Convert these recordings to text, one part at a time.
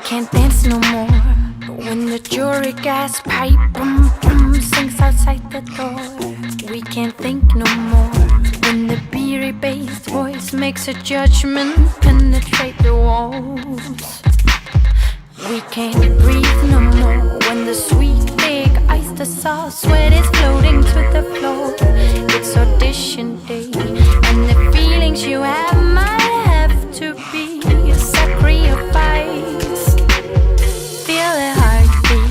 can't dance no more. When the jury gas pipe boom boom sings outside the door, we can't think no more. When the beery bass voice makes a judgment penetrate the walls, we can't breathe no more. When the sweet big oyster sauce sweat is floating to the floor, it's audition day, and the feelings you have might have to be sacrificed. Feel the heartbeat.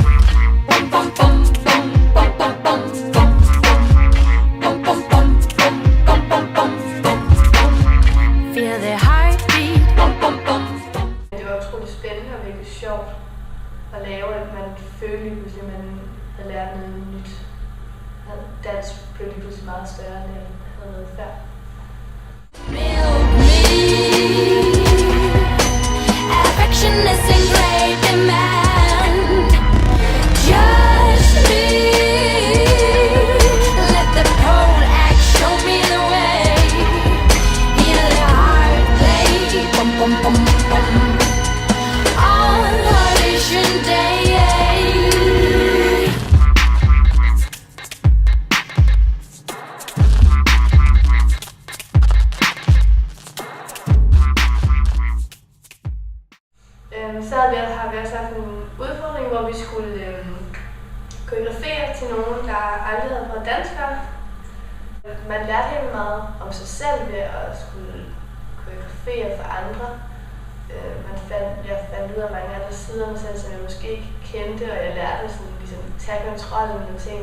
Bum bum bum bum bum bum bum bum bum bum bum bum bum bum bum. Feel the heartbeat. Bum bum bum bum. Det var utroligt spændende og virkelig sjovt at lave, at man følte lige pludselig, at man havde lært noget nyt. Dansk blev lige pludselig meget større, end jeg havde været før. Affection is in great demand. Just me. Let the pole act show me the way. Hear the heart play. Bum bum bum bum. On audition day. Så har vi også haft en udfordring, hvor vi skulle koreografere til nogen, der aldrig havde prøvet dansk før. Man lærte helt meget om sig selv ved at skulle koreografere for andre. Jeg fandt ud af mange andre sider af mig selv, som jeg måske ikke kendte, og jeg lærte sådan, ligesom, tage kontrollen, når ting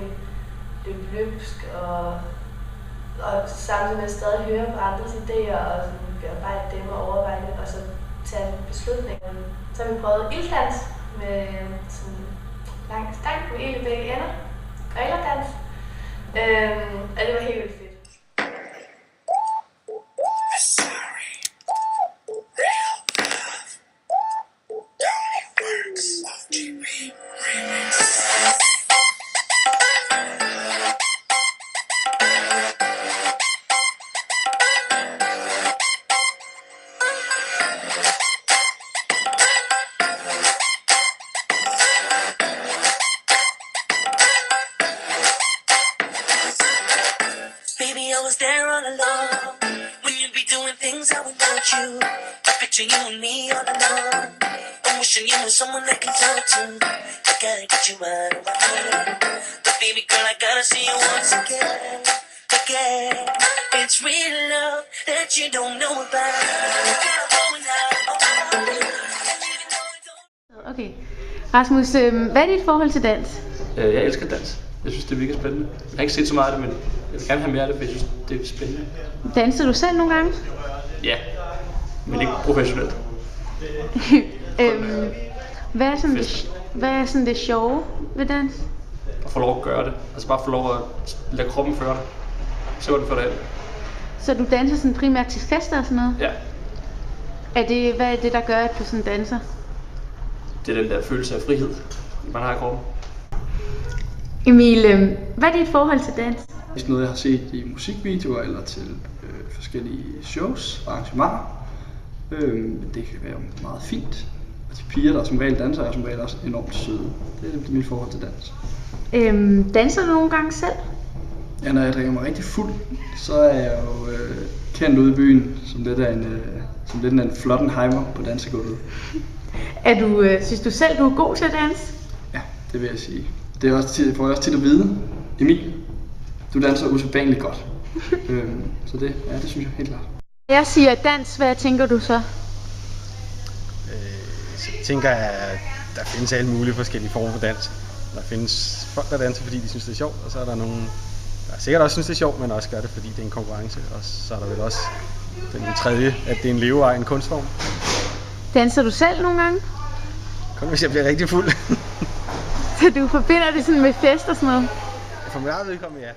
løb løbsk, og samtidig med at stadig høre på andres idéer, og sådan, bearbejde dem og overveje det, og så tage en beslutning. Så har vi prøvet ilddans med sådan lang stang med ild i begge ender, grillerdans, og det var helt vildt fedt. I was there all along when you'd be doing things I would want you. I picture you and me all alone. I'm wishing you were someone that can talk to. I gotta get you out of my head. But baby girl, I gotta see you once again. Again. It's real love that you don't know about. Okay. Rasmus, hvad er dit forhold til dans? Jeg elsker dans. Jeg synes, det er virkelig spændende. Jeg har ikke set så meget af det, men jeg vil gerne have mere af det, for jeg synes, det er spændende. Danser du selv nogle gange? Ja, men ikke professionelt. Hvad er sådan det sjove ved dans? At få lov at gøre det. Altså bare få lov at lade kroppen føre dig. Se, hvor den fører dig hen. Så du danser sådan primært til fester og sådan noget? Ja. Hvad er det, der gør, at du sådan danser? Det er den der følelse af frihed, man har i kroppen. Emil, hvad er dit forhold til dans? Det er noget, jeg har set i musikvideoer eller til forskellige shows og arrangementer. Det kan være meget fint. Og de piger, der som regel danser, er som regel også enormt søde. Det er mit forhold til dans. Danser du nogle gange selv? Ja, når jeg drikker mig rigtig fuld, så er jeg jo kendt ude i byen som lidt af en flottenheimer på dansegulvet. Synes du selv, du er god til at danse? Ja, det vil jeg sige. Det er også får jeg også tit at vide. Emil, du danser usædvanligt godt. Så det synes jeg helt klart. Jeg siger dans, hvad tænker du så? Så tænker jeg, at der findes alle mulige forskellige former for dans. Der findes folk, der danser, fordi de synes, det er sjovt, og så er der nogen, der sikkert også synes, det er sjovt, men også gør det, fordi det er en konkurrence. Og så er der vel også den tredje, at det er en levevej, en kunstform. Danser du selv nogle gange? Kun hvis jeg bliver rigtig fuld. Så du forbinder det sådan med fest og sådan noget? For mit eget vedkommende, ja.